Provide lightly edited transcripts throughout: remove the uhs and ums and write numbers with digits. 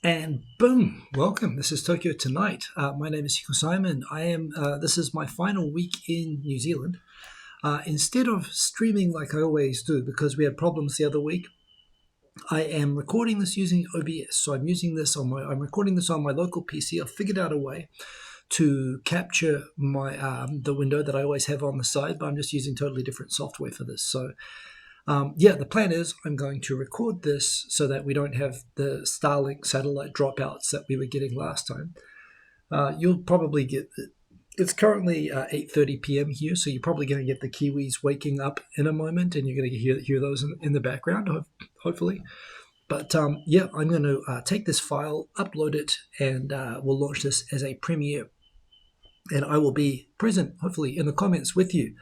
And boom, welcome. This is Tokyo Tonight. My name is Hikosaemon. This is my final week in New Zealand. Instead of streaming like I always do, because we had problems the other week, I am recording this using OBS. So I'm recording this on my local PC. I've figured out a way to capture the window that I always have on the side, but I'm just using totally different software for this. So the plan is I'm going to record this so that we don't have the Starlink satellite dropouts that we were getting last time. You'll probably get it's currently 8:30 p.m. here, so you're probably going to get the Kiwis waking up in a moment, and you're going to hear those in the background, hopefully. But I'm going to take this file, upload it, and we'll launch this as a premiere. And I will be present, hopefully, in the comments with you.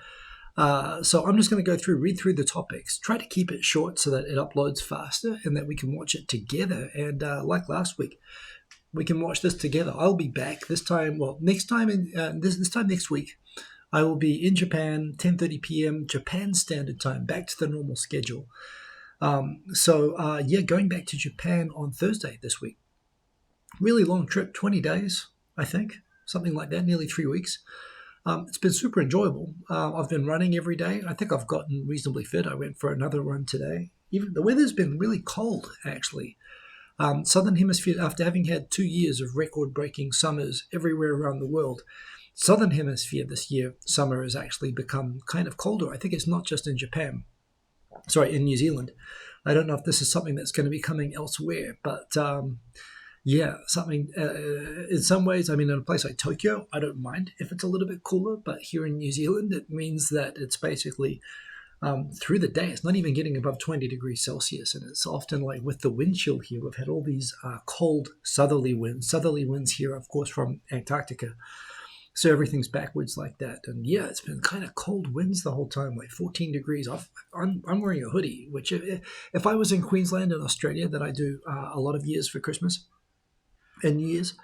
So I'm just going to read through the topics, try to keep it short so that it uploads faster and that we can watch it together. And like last week, we can watch this together. I'll be back this time. Well, next time this time next week, I will be in Japan, 10:30 p.m. Japan Standard Time, back to the normal schedule. Going back to Japan on Thursday this week. Really long trip, 20 days, I think, something like that, nearly 3 weeks. It's been super enjoyable. I've been running every day. I think I've gotten reasonably fit. I went for another run today. Even the weather's been really cold, actually. Southern Hemisphere, after having had 2 years of record-breaking summers everywhere around the world, Southern Hemisphere this year, summer has actually become kind of colder. I think it's not just in in New Zealand. I don't know if this is something that's going to be coming elsewhere, but in some ways, I mean, in a place like Tokyo, I don't mind if it's a little bit cooler, but here in New Zealand, it means that it's basically through the day, it's not even getting above 20 degrees Celsius, and it's often like with the wind chill here, we've had all these cold southerly winds here, of course, from Antarctica, so everything's backwards like that, and it's been kind of cold winds the whole time, like 14 degrees. I'm wearing a hoodie, which if I was in Queensland and Australia, that I do a lot of years for Christmas and New Year's,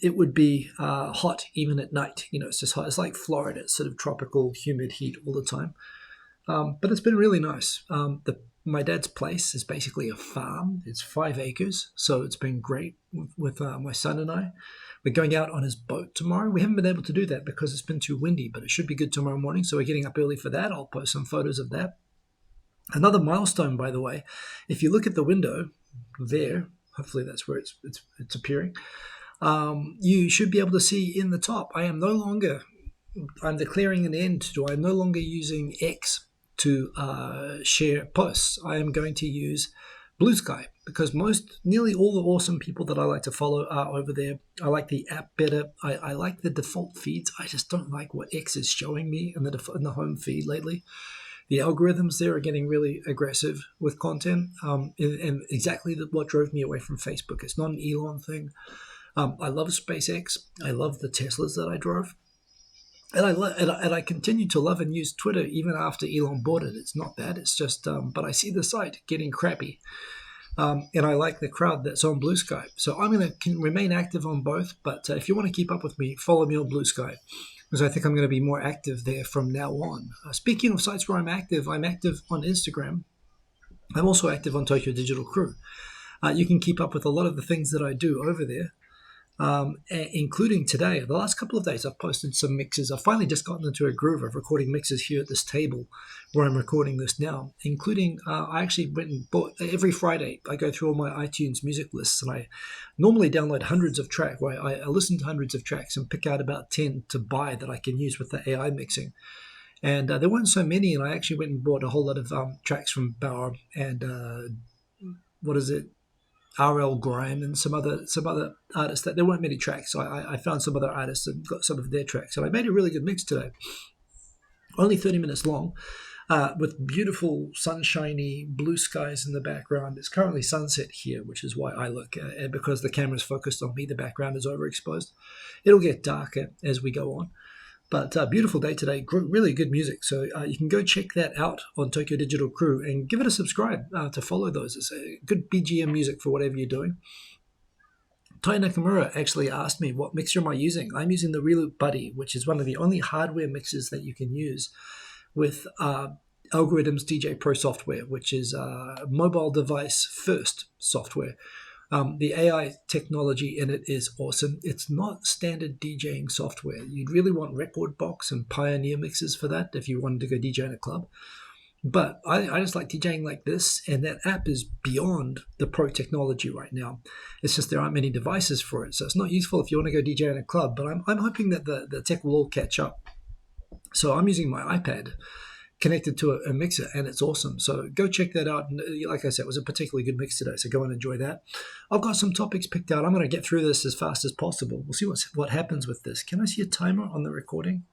it would be hot even at night. It's just hot. It's like Florida. It's sort of tropical, humid heat all the time. But it's been really nice. My dad's place is basically a farm. It's 5 acres, so it's been great with my son and I. We're going out on his boat tomorrow. We haven't been able to do that because it's been too windy, but it should be good tomorrow morning, so we're getting up early for that. I'll post some photos of that. Another milestone, by the way, if you look at the window there, hopefully that's where it's appearing. You should be able to see in the top. I'm declaring an end to. I'm no longer using X to share posts. I am going to use Blue Sky because nearly all the awesome people that I like to follow are over there. I like the app better. I like the default feeds. I just don't like what X is showing me in the home feed lately. The algorithms there are getting really aggressive with content, and exactly what drove me away from Facebook. It's not an Elon thing. I love SpaceX. I love the Teslas that I drove. And I continue to love and use Twitter even after Elon bought it. It's not that. It's just, but I see the site getting crappy. And I like the crowd that's on Blue Sky. So I'm going to remain active on both. But if you want to keep up with me, follow me on Blue Sky, because I think I'm going to be more active there from now on. Speaking of sites where I'm active on Instagram. I'm also active on Tokyo Digital Crew. You can keep up with a lot of the things that I do over there, including today. The last couple of days, I've posted some mixes. I've finally just gotten into a groove of recording mixes here at this table where I'm recording this now, including I actually went and bought, every Friday, I go through all my iTunes music lists, and I normally download hundreds of tracks, where I listen to hundreds of tracks and pick out about 10 to buy that I can use with the AI mixing. And there weren't so many, and I actually went and bought a whole lot of tracks from Bauer and RL Grime and some other artists. That there weren't many tracks, so I found some other artists and got some of their tracks, and I made a really good mix today. Only 30 minutes long, with beautiful sunshiny blue skies in the background. It's currently sunset here, which is why I look, and because the camera's focused on me, the background is overexposed. It'll get darker as we go on. But beautiful day today, really good music. So you can go check that out on Tokyo Digital Crew and give it a subscribe to follow those. It's a good BGM music for whatever you're doing. Tai Nakamura actually asked me, what mixer am I using? I'm using the Reloop Buddy, which is one of the only hardware mixers that you can use with Algorithms DJ Pro software, which is mobile device first software. The AI technology in it is awesome. It's not standard DJing software. You'd really want Rekordbox and Pioneer mixes for that if you wanted to go DJ in a club. But I just like DJing like this, and that app is beyond the pro technology right now. It's just there aren't many devices for it, so it's not useful if you want to go DJ in a club. But I'm hoping that the tech will all catch up. So I'm using my iPad connected to a mixer, and it's awesome. So go check that out. And like I said, it was a particularly good mix today, so go and enjoy that. I've got some topics picked out. I'm going to get through this as fast as possible. We'll see what happens with this. Can I see a timer on the recording?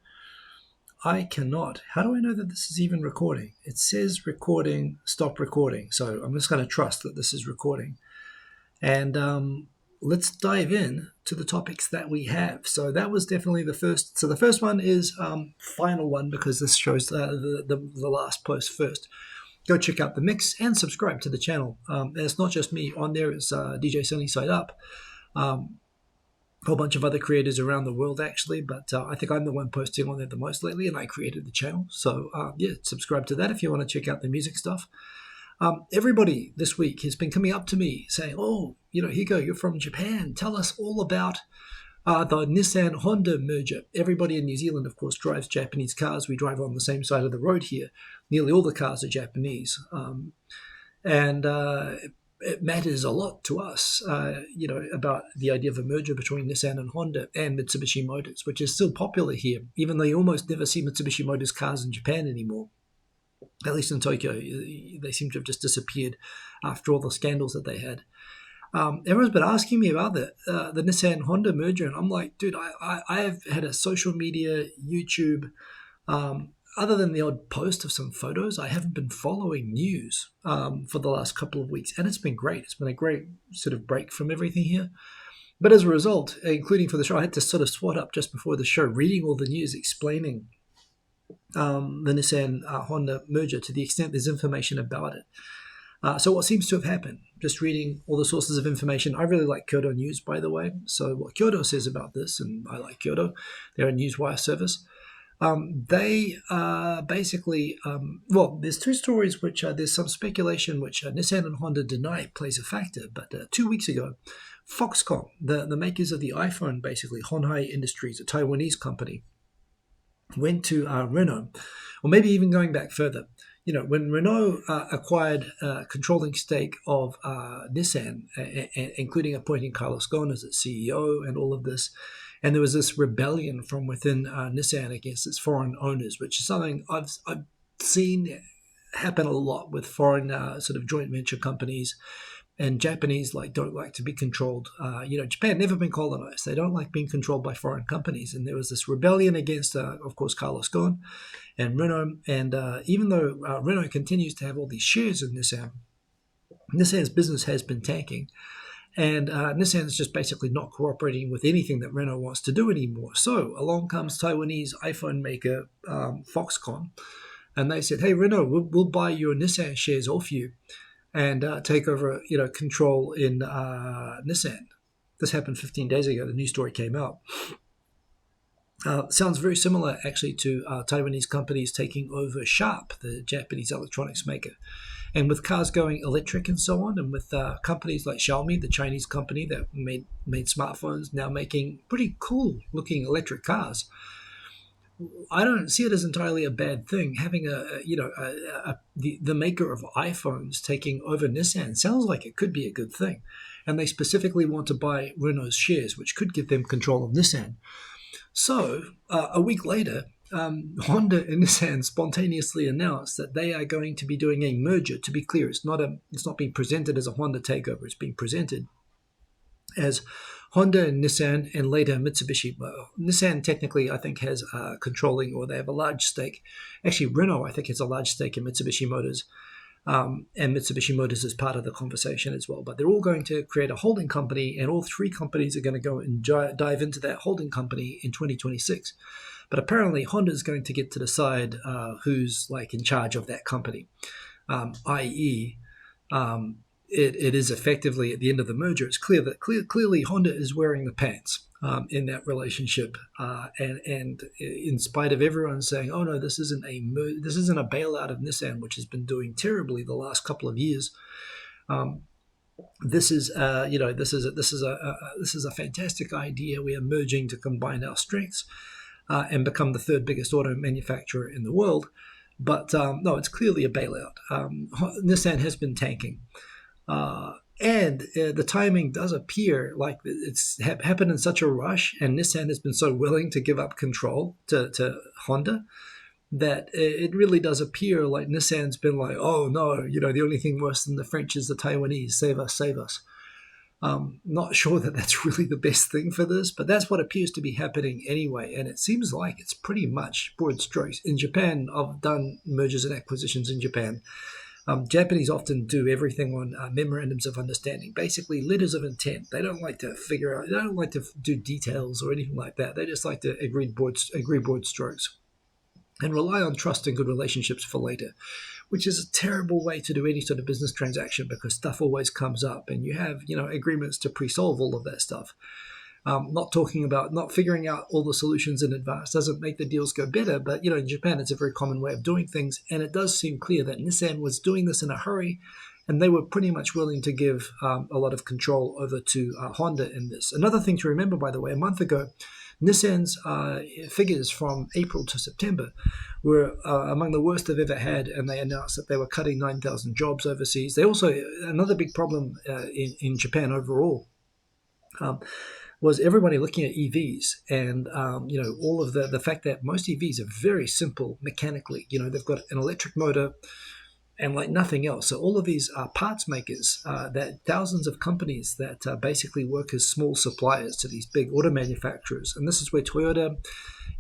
I cannot. How do I know that this is even recording? It says recording, stop recording. So I'm just going to trust that this is recording. And let's dive in to the topics that we have. So that was definitely the first. So the first one is final one, because this shows the last post first. Go check out the mix and subscribe to the channel. And it's not just me on there. It's DJ Sunny Side Up. A whole bunch of other creators around the world, actually, but I think I'm the one posting on there the most lately, and I created the channel. So yeah, subscribe to that if you want to check out the music stuff. Everybody this week has been coming up to me saying, oh, Hiko, you're from Japan. Tell us all about the NissanHonda Merger. Everybody in New Zealand, of course, drives Japanese cars. We drive on the same side of the road here. Nearly all the cars are Japanese. It matters a lot to us, about the idea of a merger between Nissan and Honda and Mitsubishi Motors, which is still popular here, even though you almost never see Mitsubishi Motors cars in Japan anymore. At least in Tokyo, they seem to have just disappeared after all the scandals that they had. Everyone's been asking me about the Nissan-Honda merger, and I'm like, dude, I've had a social media, YouTube, other than the odd post of some photos, I haven't been following news for the last couple of weeks, and it's been great. It's been a great sort of break from everything here. But as a result, including for the show, I had to sort of swat up just before the show, reading all the news, explaining the Nissan-Honda merger to the extent there's information about it. So what seems to have happened, just reading all the sources of information. I really like Kyoto News, by the way. So what Kyoto says about this, and I like Kyoto, they're a newswire service. They basically, there's two stories which there's some speculation which Nissan and Honda deny plays a factor. But 2 weeks ago, Foxconn, the makers of the iPhone, basically, Honhai Industries, a Taiwanese company, went to Renault, or maybe even going back further. When Renault acquired a controlling stake of Nissan, including appointing Carlos Ghosn as its CEO and all of this, and there was this rebellion from within Nissan against its foreign owners, which is something I've seen happen a lot with foreign sort of joint venture companies. And Japanese don't like to be controlled. Japan never been colonized. They don't like being controlled by foreign companies. And there was this rebellion against, of course, Carlos Ghosn and Renault. And even though Renault continues to have all these shares in Nissan, Nissan's business has been tanking. And Nissan is just basically not cooperating with anything that Renault wants to do anymore. So along comes Taiwanese iPhone maker Foxconn. And they said, hey, Renault, we'll buy your Nissan shares off you and take over, control in Nissan. This happened 15 days ago. The news story came out. Sounds very similar, actually, to Taiwanese companies taking over Sharp, the Japanese electronics maker. And with cars going electric and so on, and with companies like Xiaomi, the Chinese company that made smartphones, now making pretty cool-looking electric cars. I don't see it as entirely a bad thing. Having the maker of iPhones taking over Nissan sounds like it could be a good thing. And they specifically want to buy Renault's shares, which could give them control of Nissan. So a week later, Honda and Nissan spontaneously announced that they are going to be doing a merger. To be clear, it's not being presented as a Honda takeover. It's being presented as Honda and Nissan, and later Mitsubishi. Nissan technically, I think, has controlling, or they have a large stake. Actually, Renault, I think, has a large stake in Mitsubishi Motors, and Mitsubishi Motors is part of the conversation as well. But they're all going to create a holding company, and all three companies are going to go and dive into that holding company in 2026. But apparently, Honda is going to get to decide who's in charge of that company, i.e., It is effectively at the end of the merger. It's clear that clearly Honda is wearing the pants in that relationship, and in spite of everyone saying, "Oh no, this isn't a bailout of Nissan, which has been doing terribly the last couple of years." this is this is a fantastic idea. We are merging to combine our strengths and become the third biggest auto manufacturer in the world. But no, it's clearly a bailout. Nissan has been tanking. And the timing does appear like it's happened in such a rush, and Nissan has been so willing to give up control to Honda that it really does appear like Nissan's been like, oh no, the only thing worse than the French is the Taiwanese. Save us, save us. Not sure that that's really the best thing for this, but that's what appears to be happening anyway. And it seems like it's pretty much broad strokes. In Japan, I've done mergers and acquisitions in Japan. Japanese often do everything on memorandums of understanding, basically letters of intent. They don't like to figure out, they don't like to do details or anything like that. They just like to agree broad strokes and rely on trust and good relationships for later, which is a terrible way to do any sort of business transaction because stuff always comes up and you have, agreements to pre-solve all of that stuff. Not figuring out all the solutions in advance doesn't make the deals go better. But, in Japan, it's a very common way of doing things. And it does seem clear that Nissan was doing this in a hurry, and they were pretty much willing to give a lot of control over to Honda in this. Another thing to remember, by the way, a month ago, Nissan's figures from April to September were among the worst they've ever had, and they announced that they were cutting 9,000 jobs overseas. They also, another big problem in Japan overall, was everybody looking at EVs and, all of the fact that most EVs are very simple mechanically. They've got an electric motor and like nothing else. So all of these parts makers, that thousands of companies that basically work as small suppliers to these big auto manufacturers. And this is where Toyota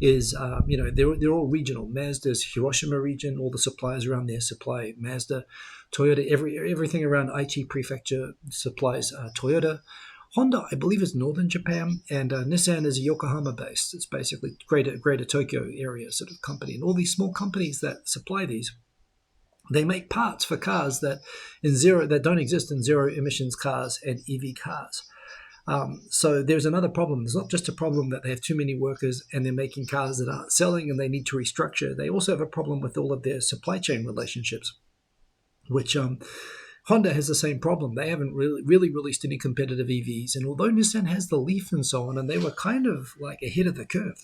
is, they're all regional. Mazda's Hiroshima region, all the suppliers around there supply Mazda. Toyota, everything around Aichi Prefecture supplies Toyota. Honda, I believe, is northern Japan, and Nissan is Yokohama-based. It's basically greater Tokyo area sort of company. And all these small companies that supply these, they make parts for cars that don't exist in zero emissions cars and EV cars. So there's another problem. There's not just a problem that they have too many workers and they're making cars that aren't selling and they need to restructure. They also have a problem with all of their supply chain relationships, which Honda has the same problem. They haven't really released any competitive EVs. And although Nissan has the Leaf and so on, and they were kind of like ahead of the curve,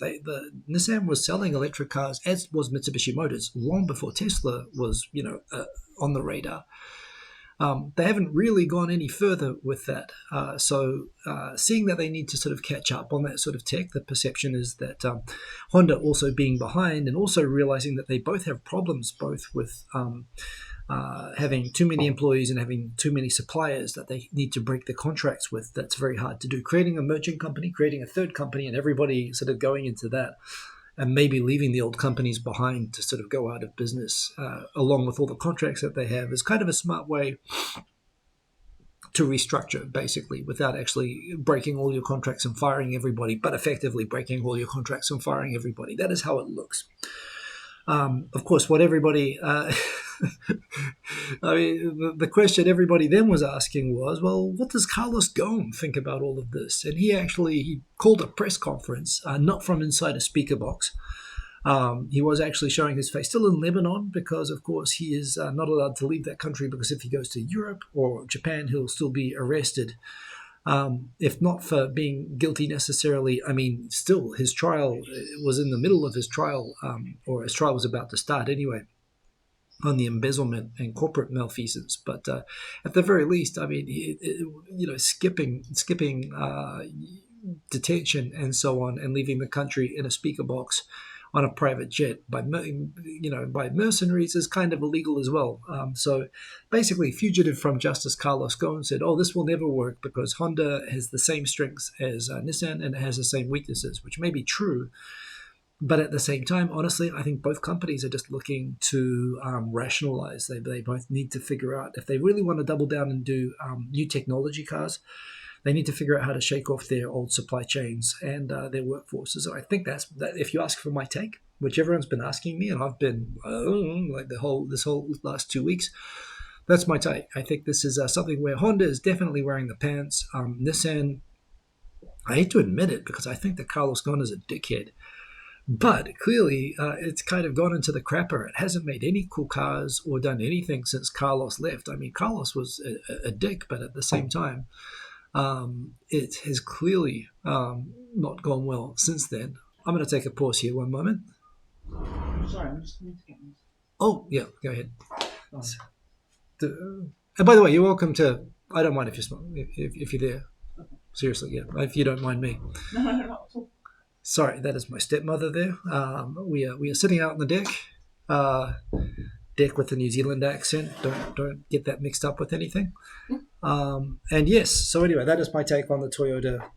Nissan was selling electric cars, as was Mitsubishi Motors, long before Tesla was, on the radar. They haven't really gone any further with that. So seeing that they need to sort of catch up on that sort of tech, the perception is that Honda also being behind and also realizing that they both have problems, both with having too many employees and having too many suppliers that they need to break the contracts with. That's very hard to do. Creating a merging company, creating a third company, and everybody sort of going into that and maybe leaving the old companies behind to sort of go out of business along with all the contracts that they have is kind of a smart way to restructure, basically, without actually breaking all your contracts and firing everybody, but effectively breaking all your contracts and firing everybody. That is how it looks. Of course, what everybody... the question everybody then was asking was, well, what does Carlos Ghosn think about all of this? And he called a press conference, not from inside a speaker box. He was actually showing his face, still in Lebanon, because, of course, he is not allowed to leave that country because if he goes to Europe or Japan, he'll still be arrested. If not for being guilty necessarily, still his trial was in the middle of his trial, or his trial was about to start anyway, on the embezzlement and corporate malfeasance. But at the very least, skipping detention and so on and leaving the country in a speaker box on a private jet by mercenaries is kind of illegal as well. So basically, fugitive from justice Carlos Ghosn said, this will never work because Honda has the same strengths as Nissan and it has the same weaknesses, which may be true. But at the same time, honestly, I think both companies are just looking to rationalize. They both need to figure out if they really want to double down and do new technology cars, they need to figure out how to shake off their old supply chains and their workforces. So I think that if you ask for my take, which everyone's been asking me, and I've been this whole last 2 weeks, that's my take. I think this is something where Honda is definitely wearing the pants. Nissan, I hate to admit it because I think that Carlos Ghosn is a dickhead. But clearly, it's kind of gone into the crapper. It hasn't made any cool cars or done anything since Carlos left. I mean, Carlos was a dick, but at the same time, it has clearly not gone well since then. I'm going to take a pause here one moment. Sorry, I'm just going to get this. Oh, yeah, go ahead. And by the way, you're welcome to. I don't mind if if you're there. Okay. Seriously, yeah, if you don't mind me. No, not at all. Sorry, that is my stepmother there. We are sitting out on the deck. Deck with the New Zealand accent. Don't get that mixed up with anything. And yes, so anyway, that is my take on the Toyota.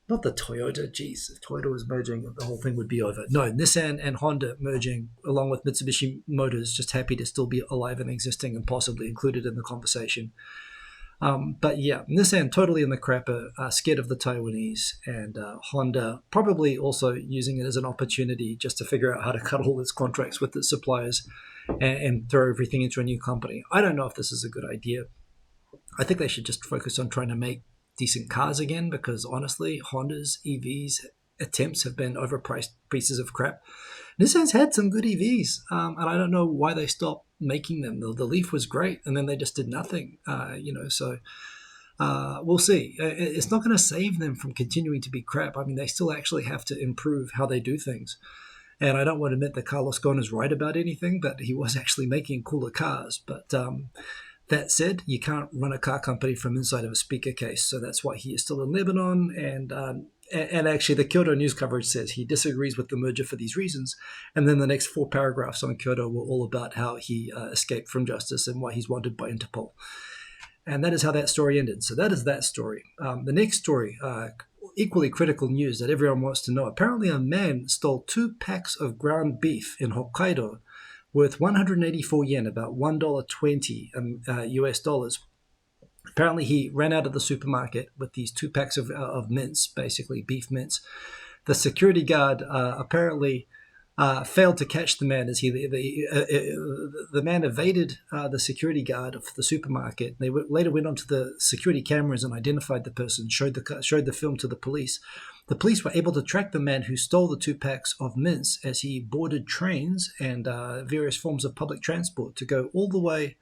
Not the Toyota, geez, if Toyota was merging, the whole thing would be over. No, Nissan and Honda merging along with Mitsubishi Motors, just happy to still be alive and existing and possibly included in the conversation. But yeah, Nissan totally in the crapper, scared of the Taiwanese, and Honda probably also using it as an opportunity just to figure out how to cut all its contracts with its suppliers and throw everything into a new company. I don't know if this is a good idea. I think they should just focus on trying to make decent cars again, because honestly, Honda's EVs attempts have been overpriced pieces of crap. Nissan's had some good EVs, and I don't know why they stopped making them. The Leaf was great, and then they just did nothing. So we'll see. It's not going to save them from continuing to be crap. I mean, they still actually have to improve how they do things. And I don't want to admit that Carlos Ghosn is right about anything, but he was actually making cooler cars. But that said, you can't run a car company from inside of a speaker case, so that's why he is still in Lebanon. And actually, the Kyoto news coverage says he disagrees with the merger for these reasons. And then the next 4 paragraphs on Kyoto were all about how he escaped from justice and why he's wanted by Interpol. And that is how that story ended. So that is that story. The next story, equally critical news that everyone wants to know. Apparently, a man stole 2 packs of ground beef in Hokkaido worth 184 yen, about $1.20 US dollars. Apparently, he ran out of the supermarket with these 2 packs of mince, basically beef mince. The security guard apparently failed to catch the man as the man evaded the security guard of the supermarket. They later went onto the security cameras and identified the person, showed the film to the police. The police were able to track the man who stole the 2 packs of mince as he boarded trains and various forms of public transport to go all the way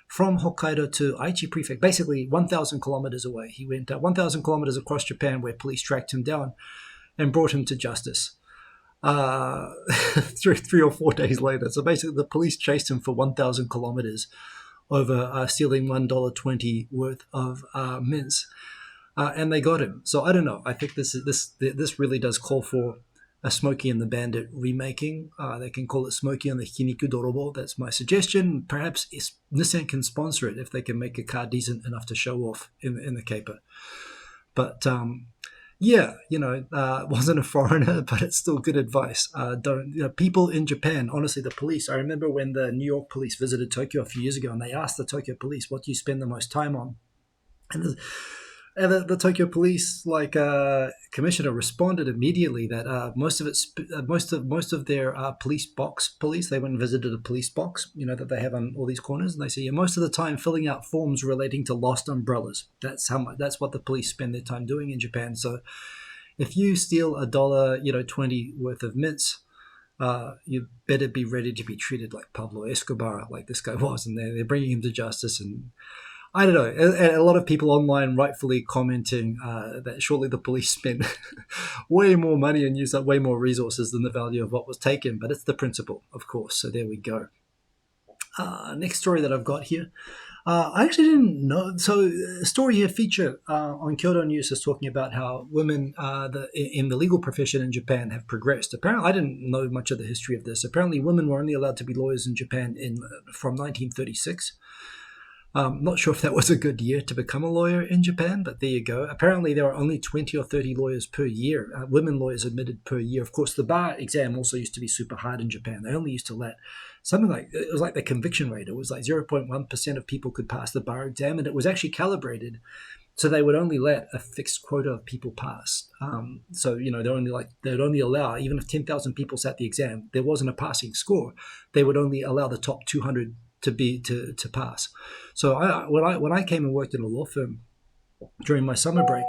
from Hokkaido to Aichi Prefecture, basically 1,000 kilometers away. He went 1,000 kilometers across Japan, where police tracked him down and brought him to justice 3 or 4 days later. So basically, the police chased him for 1,000 kilometers over stealing $1.20 worth of mince. And they got him. So I don't know. I think this really does call for a Smokey and the Bandit remaking. They can call it Smokey and the Hikiniku Dorobo. That's my suggestion. Perhaps Nissan can sponsor it if they can make a car decent enough to show off in the caper. But wasn't a foreigner, but it's still good advice. People in Japan, honestly, the police. I remember when the New York police visited Tokyo a few years ago, and they asked the Tokyo police, "What do you spend the most time on?" And the Tokyo police commissioner responded immediately that most of their police they went and visited a police box that they have on all these corners, and they say most of the time filling out forms relating to lost umbrellas. That's what the police spend their time doing in Japan. So if you steal $1.20 worth of mince, you better be ready to be treated like Pablo Escobar, like this guy was, and they're bringing him to justice. And I don't know. And a lot of people online rightfully commenting that surely the police spent way more money and used up way more resources than the value of what was taken. But it's the principle, of course. So there we go. Next story that I've got here. I actually didn't know. So a story here feature on Kyoto News is talking about how women in the legal profession in Japan have progressed. Apparently, I didn't know much of the history of this. Apparently, women were only allowed to be lawyers in Japan from 1936. Not sure if that was a good year to become a lawyer in Japan, but there you go. Apparently, there are only 20 or 30 lawyers per year, women lawyers admitted per year. Of course, the bar exam also used to be super hard in Japan. They only used to let it was like the conviction rate. It was like 0.1% of people could pass the bar exam, and it was actually calibrated. So they would only let a fixed quota of people pass. They'd only allow, even if 10,000 people sat the exam, there wasn't a passing score. They would only allow the top 200 to pass. So when I came and worked in a law firm during my summer break,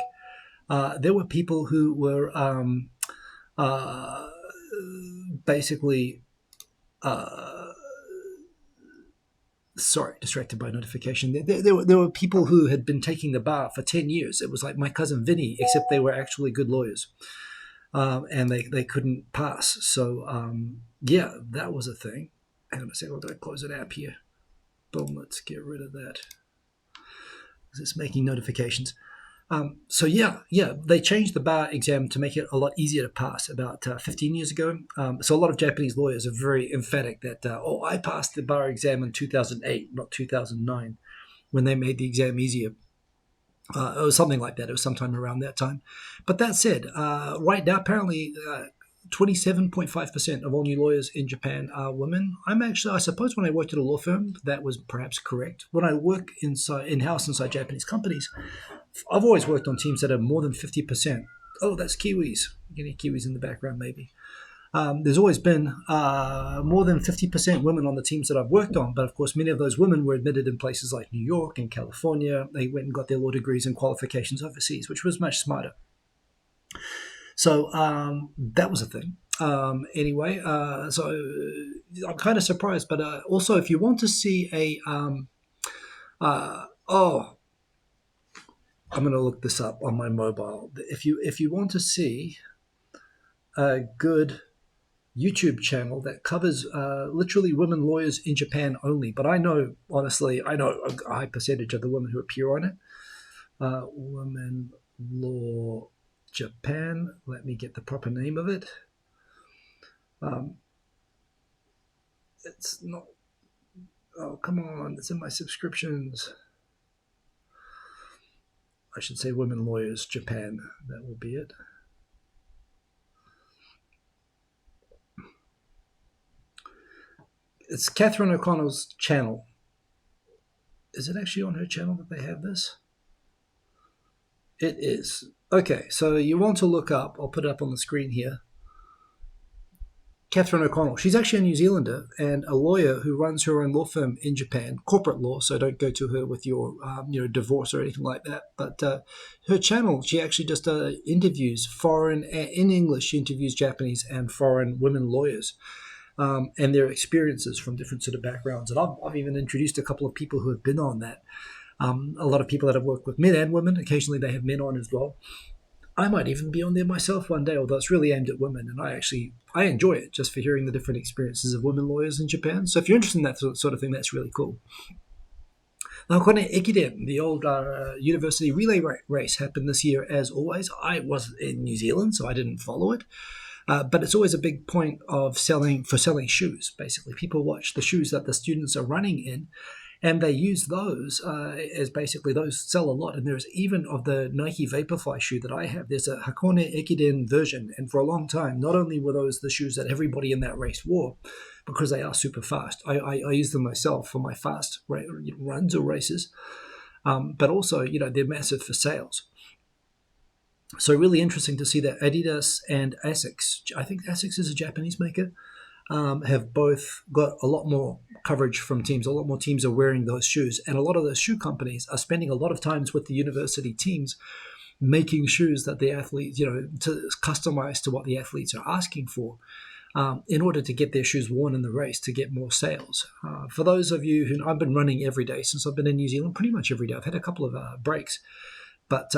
there were people who were basically, sorry, distracted by notification. There were people who had been taking the bar for 10 years. It was like my cousin Vinny, except they were actually good lawyers. And they couldn't pass. So, yeah, that was a thing. Hang on a second, I'll close an app here. Boom, let's get rid of that. It's making notifications. So they changed the bar exam to make it a lot easier to pass about 15 years ago. So a lot of Japanese lawyers are very emphatic that, I passed the bar exam in 2008, not 2009, when they made the exam easier. It was something like that. It was sometime around that time. But that said, right now, apparently 27.5% of all new lawyers in Japan are women. I suppose when I worked at a law firm, that was perhaps correct. When I work in-house inside Japanese companies, I've always worked on teams that are more than 50%. Oh, that's Kiwis. Getting Kiwis in the background, maybe. There's always been more than 50% women on the teams that I've worked on. But of course, many of those women were admitted in places like New York and California. They went and got their law degrees and qualifications overseas, which was much smarter. So that was a thing. Anyway, so I'm kind of surprised. But also, if you want to see I'm going to look this up on my mobile. If you want to see a good YouTube channel that covers literally women lawyers in Japan only, but I know a high percentage of the women who appear on it. Women Law Japan. Let me get the proper name of it. It's not. Oh, come on! It's in my subscriptions. I should say Women Lawyers Japan. That will be it. It's Catherine O'Connell's channel. Is it actually on her channel that they have this? It is. Okay, so you want to look up, I'll put it up on the screen here, Catherine O'Connell. She's actually a New Zealander and a lawyer who runs her own law firm in Japan, corporate law, so don't go to her with your divorce or anything like that. But her channel, she actually just interviews in English, she interviews Japanese and foreign women lawyers. And their experiences from different sort of backgrounds. And I've even introduced a couple of people who have been on that. A lot of people that have worked with men and women. Occasionally they have men on as well. I might even be on there myself one day, although it's really aimed at women. And I enjoy it just for hearing the different experiences of women lawyers in Japan. So if you're interested in that sort of thing, that's really cool. Now, Hakone Ekiden, the old university relay race, happened this year as always. I was in New Zealand, so I didn't follow it. But it's always a big point of selling shoes, basically. People watch the shoes that the students are running in, and they use those as basically those sell a lot. And there's even of the Nike Vaporfly shoe that I have, there's a Hakone Ekiden version. And for a long time, not only were those the shoes that everybody in that race wore, because they are super fast. I use them myself for my fast runs or races, but also, they're massive for sales. So really interesting to see that Adidas and Asics, I think Asics is a Japanese maker, have both got a lot more coverage from teams. A lot more teams are wearing those shoes. And a lot of those shoe companies are spending a lot of times with the university teams making shoes that the athletes, to customize to what the athletes are asking for in order to get their shoes worn in the race to get more sales. For those of you who, I've been running every day since I've been in New Zealand, pretty much every day. I've had a couple of breaks, but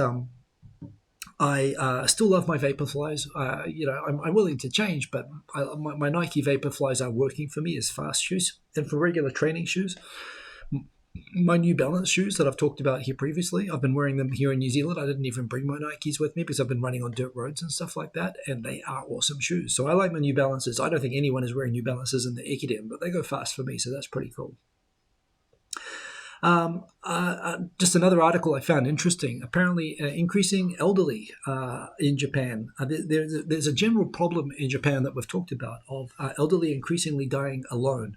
I still love my Vaporflies. I'm willing to change, but my Nike Vaporflies are working for me as fast shoes. And for regular training shoes, my New Balance shoes that I've talked about here previously, I've been wearing them here in New Zealand. I didn't even bring my Nikes with me because I've been running on dirt roads and stuff like that, and they are awesome shoes. So I like my New Balances. I don't think anyone is wearing New Balances in the Ekiden, but they go fast for me, so that's pretty cool. Just another article I found interesting. Apparently, increasing elderly in Japan. There's a general problem in Japan that we've talked about of elderly increasingly dying alone.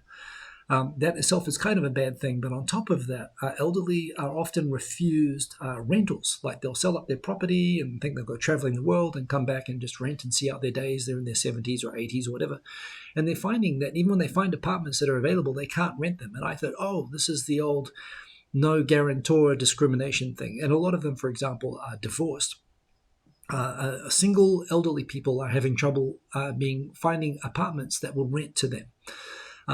That itself is kind of a bad thing, but on top of that, elderly are often refused rentals. Like they'll sell up their property and think they'll go traveling the world and come back and just rent and see out their days. They're in their 70s or 80s or whatever. And they're finding that even when they find apartments that are available, they can't rent them. And I thought, this is the old no guarantor discrimination thing. And a lot of them, for example, are divorced. single elderly people are having trouble finding apartments that will rent to them.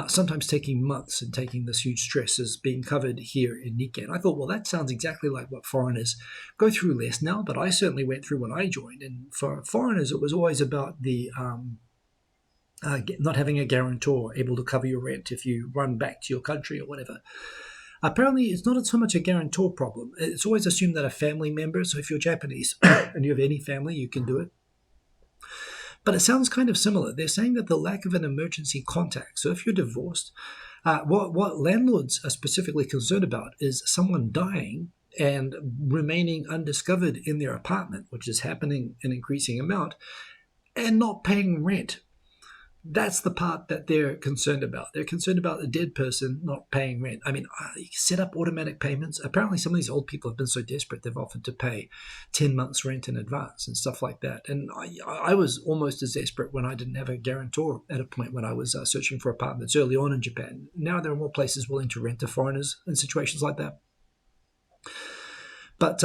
Sometimes taking months and taking this huge stress is being covered here in Nikkei. And I thought, well, that sounds exactly like what foreigners go through less now, but I certainly went through when I joined. And for foreigners, it was always about the not having a guarantor able to cover your rent if you run back to your country or whatever. Apparently, it's not so much a guarantor problem. It's always assumed that a family member, so if you're Japanese and you have any family, you can do it. But it sounds kind of similar. They're saying that the lack of an emergency contact. So if you're divorced, what landlords are specifically concerned about is someone dying and remaining undiscovered in their apartment, which is happening an increasing amount, and not paying rent. That's the part that they're concerned about. They're concerned about a dead person not paying rent. I mean, you set up automatic payments. Apparently, some of these old people have been so desperate they've offered to pay 10 months rent in advance and stuff like that. And I was almost as desperate when I didn't have a guarantor at a point when I was searching for apartments early on in Japan. Now there are more places willing to rent to foreigners in situations like that. But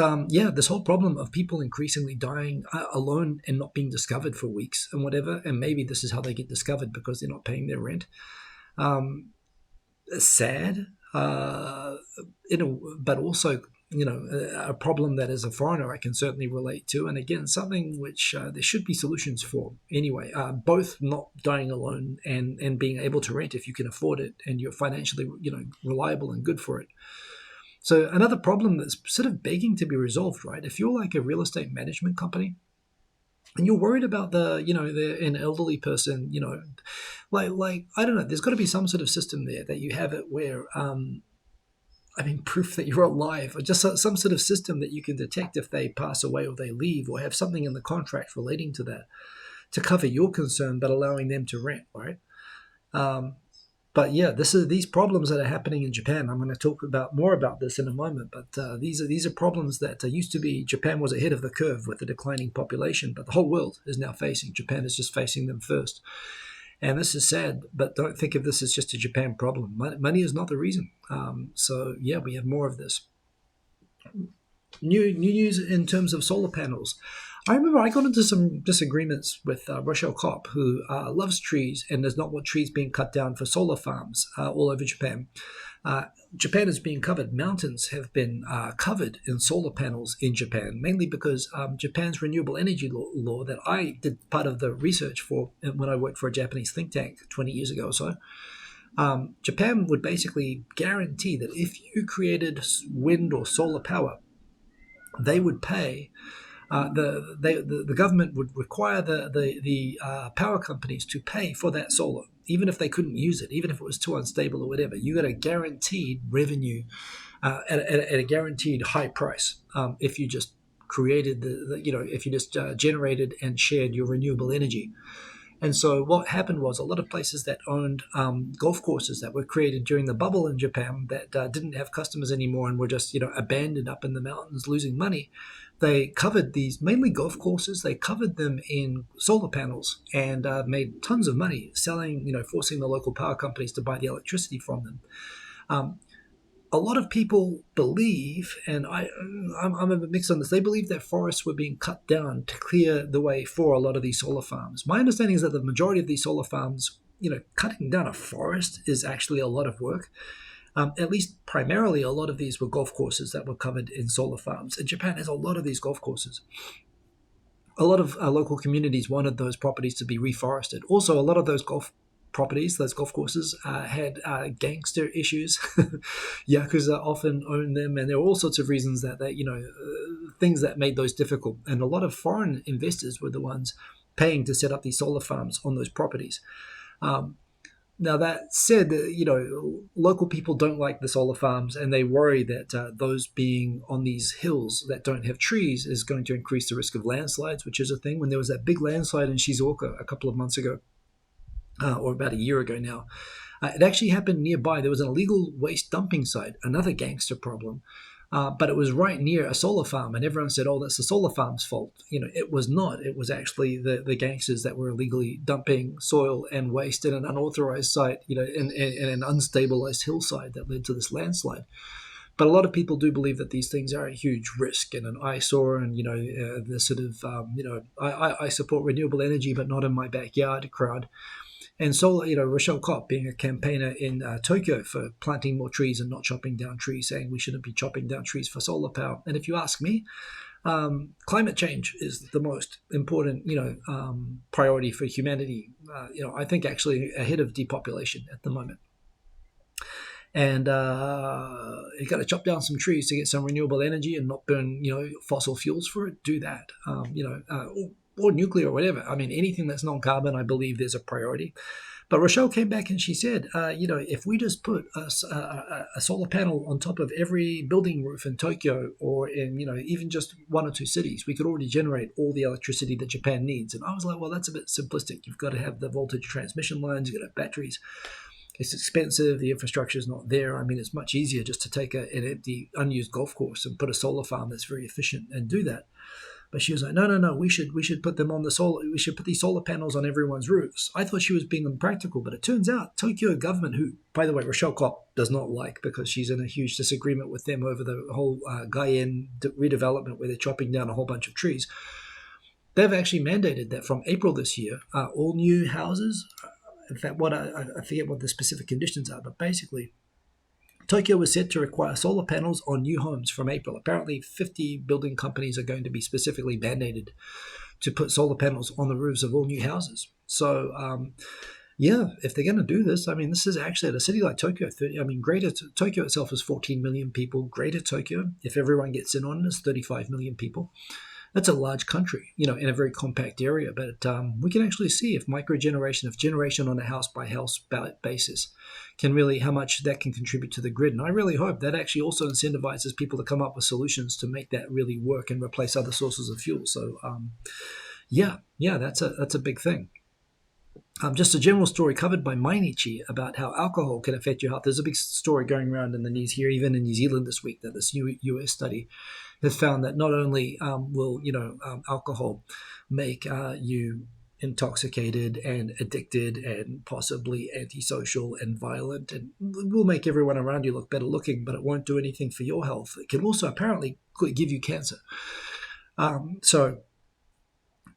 this whole problem of people increasingly dying alone and not being discovered for weeks and whatever, and maybe this is how they get discovered because they're not paying their rent. Sad, but also, a problem that as a foreigner I can certainly relate to. And again, something which there should be solutions for anyway, both not dying alone and being able to rent if you can afford it and you're financially, reliable and good for it. So another problem that's sort of begging to be resolved, right? If you're like a real estate management company and you're worried about an elderly person, like I don't know, there's got to be some sort of system there that you have it where, proof that you're alive, or just some sort of system that you can detect if they pass away or they leave, or have something in the contract relating to that to cover your concern, but allowing them to rent, right? But yeah, these problems that are happening in Japan. I'm going to talk more about this in a moment. But these are problems that used to be Japan was ahead of the curve with the declining population, but the whole world is now facing. Japan is just facing them first, and this is sad. But don't think of this as just a Japan problem. Money is not the reason. We have more of this. New news in terms of solar panels. I remember I got into some disagreements with Rochelle Kopp, who loves trees and does not want trees being cut down for solar farms all over Japan. Japan is being covered. Mountains have been covered in solar panels in Japan, mainly because Japan's renewable energy law that I did part of the research for when I worked for a Japanese think tank 20 years ago or so. Japan would basically guarantee that if you created wind or solar power, they would pay. The government would require the power companies to pay for that solar, even if they couldn't use it, even if it was too unstable or whatever. You got a guaranteed revenue at a guaranteed high price if you just created if you just generated and shared your renewable energy. And so what happened was a lot of places that owned golf courses that were created during the bubble in Japan that didn't have customers anymore and were just abandoned up in the mountains losing money. They covered these, mainly golf courses, they covered them in solar panels and made tons of money selling, forcing the local power companies to buy the electricity from them. A lot of people believe, and I'm a bit mixed on this, they believe that forests were being cut down to clear the way for a lot of these solar farms. My understanding is that the majority of these solar farms, cutting down a forest is actually a lot of work. At least primarily, a lot of these were golf courses that were covered in solar farms. And Japan has a lot of these golf courses. A lot of local communities wanted those properties to be reforested. Also, a lot of those golf courses had gangster issues. Yakuza often owned them, and there were all sorts of reasons that things that made those difficult. And a lot of foreign investors were the ones paying to set up these solar farms on those properties. Now, that said, local people don't like the solar farms, and they worry that those being on these hills that don't have trees is going to increase the risk of landslides, which is a thing. When there was that big landslide in Shizuoka a couple of months ago, or about a year ago now, it actually happened nearby. There was an illegal waste dumping site, another gangster problem. But it was right near a solar farm, and everyone said, oh, that's the solar farm's fault. It was not. It was actually the gangsters that were illegally dumping soil and waste in an unauthorized site, in an unstabilized hillside that led to this landslide. But a lot of people do believe that these things are a huge risk and an eyesore, and the sort of I support renewable energy, but not in my backyard crowd. And so, Rochelle Kopp being a campaigner in Tokyo for planting more trees and not chopping down trees, saying we shouldn't be chopping down trees for solar power. And if you ask me, climate change is the most important, priority for humanity. I think actually ahead of depopulation at the moment. And you got to chop down some trees to get some renewable energy and not burn, fossil fuels for it. Do that, or nuclear or whatever. I mean, anything that's non-carbon, I believe there's a priority. But Rochelle came back and she said, if we just put a solar panel on top of every building roof in Tokyo or in, even just one or two cities, we could already generate all the electricity that Japan needs. And I was like, well, that's a bit simplistic. You've got to have the voltage transmission lines, you've got to have batteries. It's expensive. The infrastructure is not there. I mean, it's much easier just to take an empty, unused golf course and put a solar farm that's very efficient and do that. But she was like, no, we should put them on the solar. We should put these solar panels on everyone's roofs. I thought she was being unpractical, but it turns out Tokyo government, who, by the way, Rochelle Kopp does not like because she's in a huge disagreement with them over the whole Gaien redevelopment where they're chopping down a whole bunch of trees. They've actually mandated that from April this year, all new houses. In fact, I forget what the specific conditions are, but basically, Tokyo was set to require solar panels on new homes from April. Apparently, 50 building companies are going to be specifically mandated to put solar panels on the roofs of all new houses. So, if they're going to do this, I mean, this is actually at a city like Tokyo. Greater Tokyo itself is 14 million people. Greater Tokyo, if everyone gets in on it, is 35 million people. That's a large country, in a very compact area. But we can actually see if generation on a house-by-house basis can really, how much that can contribute to the grid. And I really hope that actually also incentivizes people to come up with solutions to make that really work and replace other sources of fuel. So, that's a big thing. Just a general story covered by Mainichi about how alcohol can affect your health. There's a big story going around in the news here, even in New Zealand this week, that this new US study has found that not only will alcohol make you intoxicated and addicted and possibly antisocial and violent, and will make everyone around you look better looking, but it won't do anything for your health. It can also apparently give you cancer.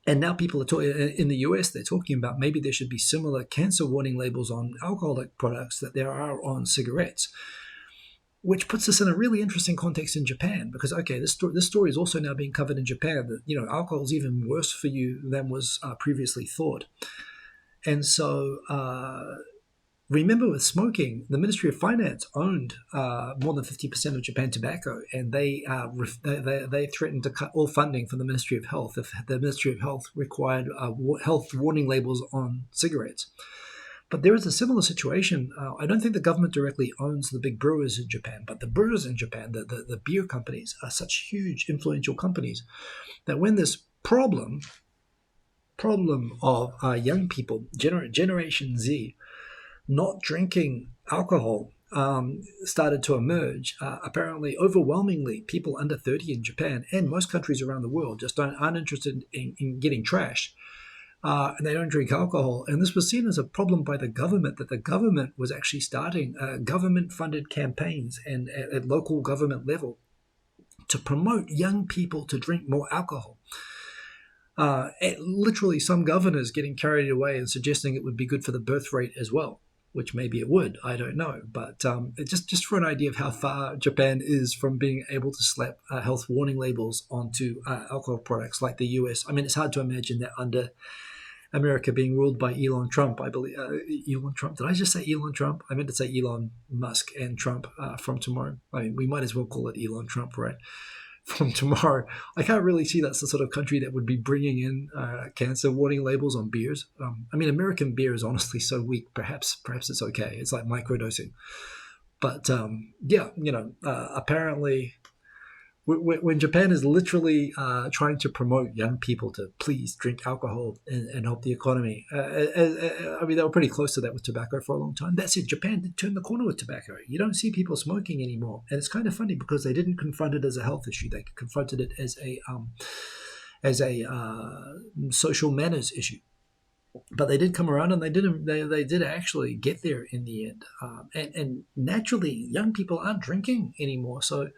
And now people are in the US, they're talking about maybe there should be similar cancer warning labels on alcoholic products that there are on cigarettes, which puts us in a really interesting context in Japan. Because, this story is also now being covered in Japan, that, alcohol is even worse for you than was previously thought. And so remember with smoking, the Ministry of Finance owned more than 50% of Japan Tobacco, and they threatened to cut all funding from the Ministry of Health if the Ministry of Health required health warning labels on cigarettes. But there is a similar situation. I don't think the government directly owns the big brewers in Japan, but the brewers in Japan, the beer companies, are such huge, influential companies that when this problem of young people, Generation Z, not drinking alcohol started to emerge, apparently overwhelmingly people under 30 in Japan and most countries around the world just aren't interested in getting trashed. And they don't drink alcohol. And this was seen as a problem by the government, that the government was actually starting government-funded campaigns and at local government level to promote young people to drink more alcohol. Literally some governors getting carried away and suggesting it would be good for the birth rate as well, which maybe it would, I don't know. But just for an idea of how far Japan is from being able to slap health warning labels onto alcohol products like the US. I mean, it's hard to imagine that under America being ruled by Elon Trump, I believe. Elon Trump? Did I just say Elon Trump? I meant to say Elon Musk and Trump from tomorrow. I mean, we might as well call it Elon Trump, right? From tomorrow. I can't really see that's the sort of country that would be bringing in cancer warning labels on beers. I mean, American beer is honestly so weak. Perhaps it's okay. It's like microdosing. But apparently, when Japan is literally trying to promote young people to please drink alcohol and help the economy, I mean, they were pretty close to that with tobacco for a long time. That's it. Japan did turn the corner with tobacco. You don't see people smoking anymore. And it's kind of funny because they didn't confront it as a health issue. They confronted it as a social manners issue. But they did come around, and they did actually get there in the end. And naturally, young people aren't drinking anymore, so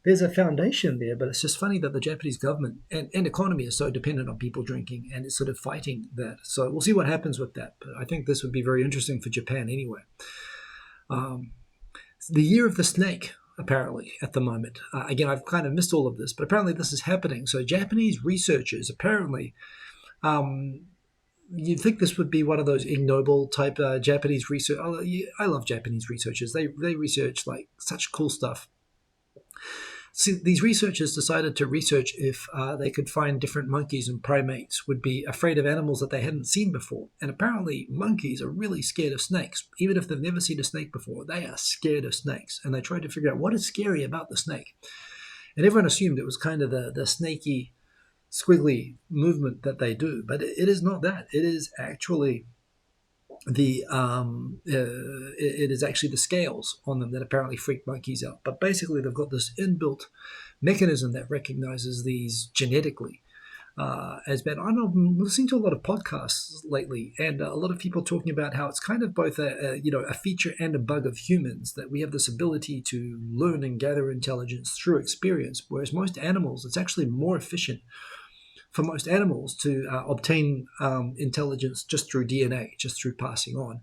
there's a foundation there. But it's just funny that the Japanese government and economy is so dependent on people drinking, and it's sort of fighting that. So we'll see what happens with that. But I think this would be very interesting for Japan anyway. The year of the snake, apparently, at the moment. Again, I've kind of missed all of this, but apparently this is happening. So Japanese researchers apparently. You'd think this would be one of those ignoble type Japanese research. I love Japanese researchers. They research like such cool stuff. See, these researchers decided to research if they could find different monkeys and primates would be afraid of animals that they hadn't seen before. And apparently monkeys are really scared of snakes. Even if they've never seen a snake before, they are scared of snakes. And they tried to figure out what is scary about the snake. And everyone assumed it was kind of the snaky, squiggly movement that they do, but it is not that. It is actually the scales on them that apparently freak monkeys out. But basically, they've got this inbuilt mechanism that recognizes these genetically as bad. I'm listening to a lot of podcasts lately, and a lot of people talking about how it's kind of both a feature and a bug of humans, that we have this ability to learn and gather intelligence through experience, whereas most animals, it's actually more efficient for most animals to obtain intelligence just through DNA, just through passing on.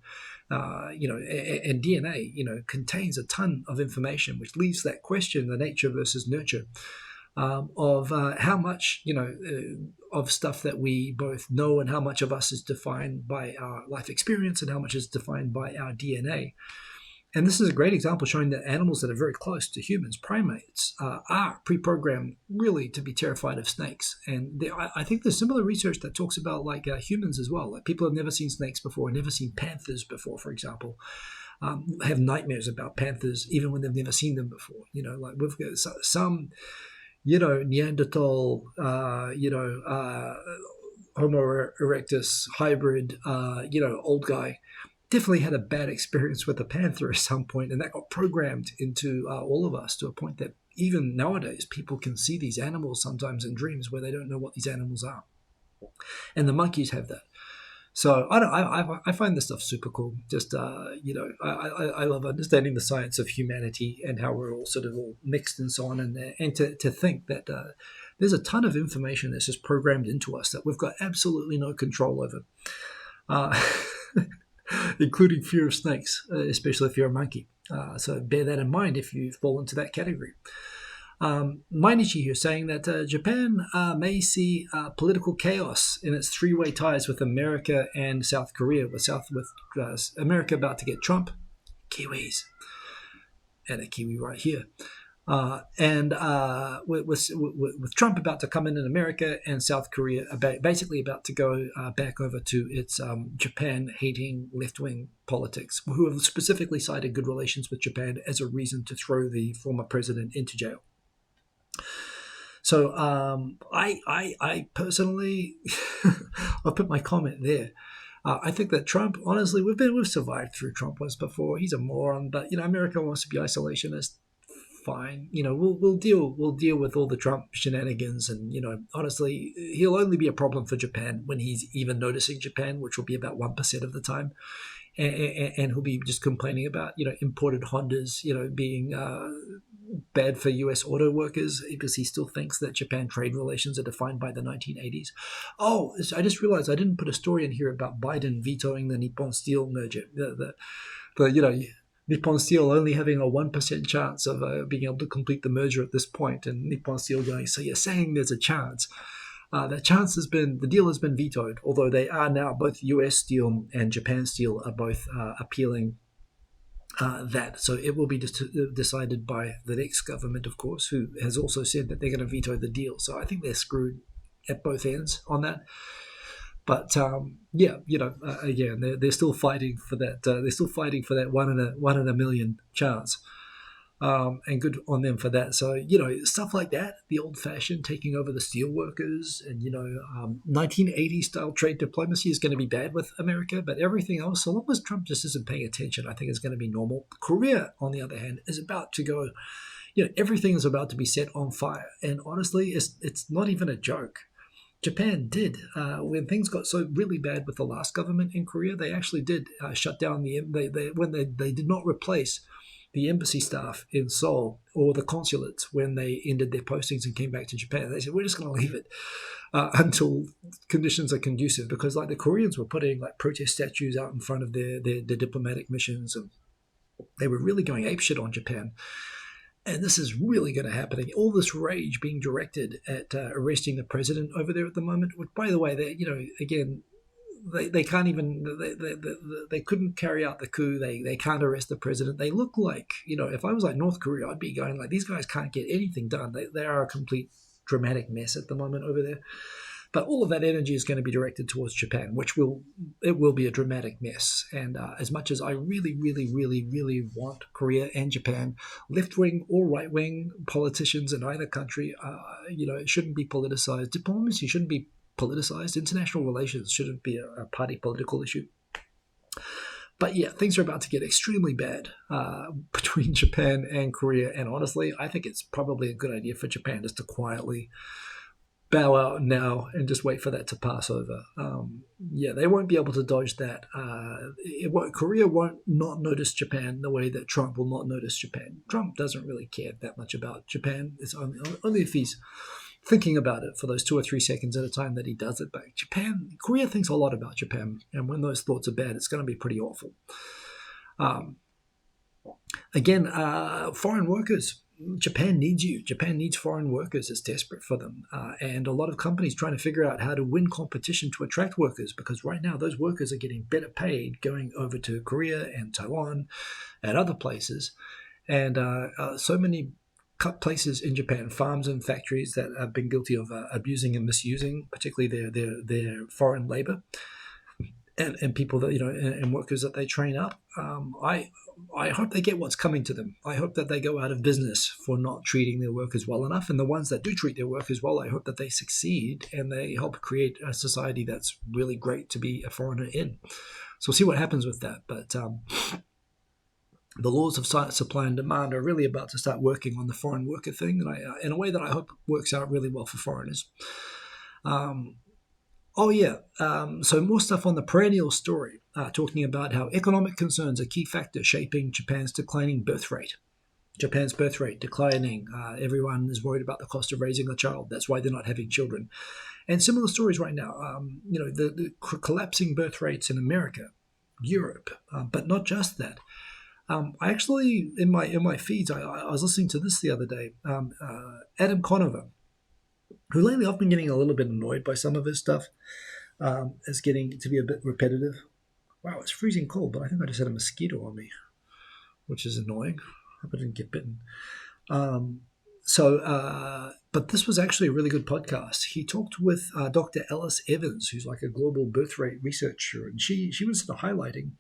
And DNA, contains a ton of information, which leaves that question, the nature versus nurture, of how much, of stuff that we both know, and how much of us is defined by our life experience and how much is defined by our DNA. And this is a great example showing that animals that are very close to humans, primates, are pre-programmed really to be terrified of snakes. And I think there's similar research that talks about humans as well. Like people have never seen snakes before, never seen panthers before, for example, have nightmares about panthers even when they've never seen them before. We've got some, Neanderthal, Homo erectus hybrid, old guy, definitely had a bad experience with a panther at some point, and that got programmed into all of us to a point that even nowadays people can see these animals sometimes in dreams where they don't know what these animals are. And the monkeys have that. So I find this stuff super cool. Just, I love understanding the science of humanity and how we're all sort of all mixed and so on. And to think that there's a ton of information that's just programmed into us that we've got absolutely no control over. Including fear of snakes, especially if you're a monkey. So bear that in mind if you fall into that category. Mainichi here saying that Japan may see political chaos in its three-way ties with America and South Korea, with America about to get Trump, Kiwis, and a Kiwi right here. With Trump about to come in America, and South Korea basically about to go back over to its Japan-hating left-wing politics, who have specifically cited good relations with Japan as a reason to throw the former president into jail. So I personally, I'll put my comment there. I think that Trump, honestly, we've survived through Trump once before. He's a moron, but America wants to be isolationist. Fine, we'll deal with all the Trump shenanigans, and honestly, he'll only be a problem for Japan when he's even noticing Japan, which will be about 1% of the time, and he'll be just complaining about imported Hondas being bad for U.S. auto workers, because he still thinks that Japan trade relations are defined by the 1980s. Oh, I just realized I didn't put a story in here about Biden vetoing the Nippon Steel merger. Nippon Steel only having a 1% chance of being able to complete the merger at this point, and Nippon Steel going, so you're saying there's a chance. The deal has been vetoed, although they are now, both US Steel and Japan Steel are both appealing that. So it will be decided by the next government, of course, who has also said that they're going to veto the deal. So I think they're screwed at both ends on that. But again, they're still fighting for that. They're still fighting for that one in a million chance, and good on them for that. So stuff like that, the old-fashioned taking over the steel workers, and 1980s style trade diplomacy is going to be bad with America. But everything else, so long as Trump just isn't paying attention, I think is going to be normal. Korea, on the other hand, is about to go. Everything is about to be set on fire, and honestly, it's not even a joke. Japan did. When things got so really bad with the last government in Korea, they actually did shut down when they did not replace the embassy staff in Seoul or the consulates when they ended their postings and came back to Japan. They said, we're just going to leave it until conditions are conducive, because like the Koreans were putting like protest statues out in front of their diplomatic missions, and they were really going apeshit on Japan. And this is really going to happen. All this rage being directed at arresting the president over there at the moment. Which, by the way, they can't even they couldn't carry out the coup. They can't arrest the president. They look like, if I was like North Korea, I'd be going like, these guys can't get anything done. They are a complete dramatic mess at the moment over there. But all of that energy is going to be directed towards Japan, which will be a dramatic mess. And as much as I really, really, really, really want Korea and Japan, left-wing or right-wing politicians in either country, it shouldn't be politicized. Diplomacy shouldn't be politicized. International relations shouldn't be a party political issue. But yeah, things are about to get extremely bad between Japan and Korea. And honestly, I think it's probably a good idea for Japan just to quietly bow out now and just wait for that to pass over. They won't be able to dodge that. Korea won't not notice Japan the way that Trump will not notice Japan. Trump doesn't really care that much about Japan. It's only if he's thinking about it for those 2 or 3 seconds at a time that he does it. But Korea thinks a lot about Japan, and when those thoughts are bad, it's going to be pretty awful. Foreign workers. Japan needs you. Japan needs foreign workers. It's desperate for them. And a lot of companies trying to figure out how to win competition to attract workers, because right now those workers are getting better paid going over to Korea and Taiwan and other places. And so many places in Japan, farms and factories that have been guilty of abusing and misusing, particularly their foreign labor. And people that and workers that they train up. I hope they get what's coming to them. I hope that they go out of business for not treating their workers well enough. And the ones that do treat their workers well, I hope that they succeed and they help create a society that's really great to be a foreigner in. So we'll see what happens with that. But the laws of supply and demand are really about to start working on the foreign worker thing, and in a way that I hope works out really well for foreigners. So more stuff on the perennial story, talking about how economic concerns are a key factor shaping Japan's declining birth rate. Japan's birth rate declining. Everyone is worried about the cost of raising a child. That's why they're not having children. And similar stories right now. The collapsing birth rates in America, Europe, but not just that. I actually, in my feeds, I was listening to this the other day. Adam Conover, who lately I've been getting a little bit annoyed by some of his stuff. It's getting to be a bit repetitive. Wow, it's freezing cold, but I think I just had a mosquito on me, which is annoying. I hope I didn't get bitten. But this was actually a really good podcast. He talked with Dr. Alice Evans, who's like a global birth rate researcher, and she was sort of highlighting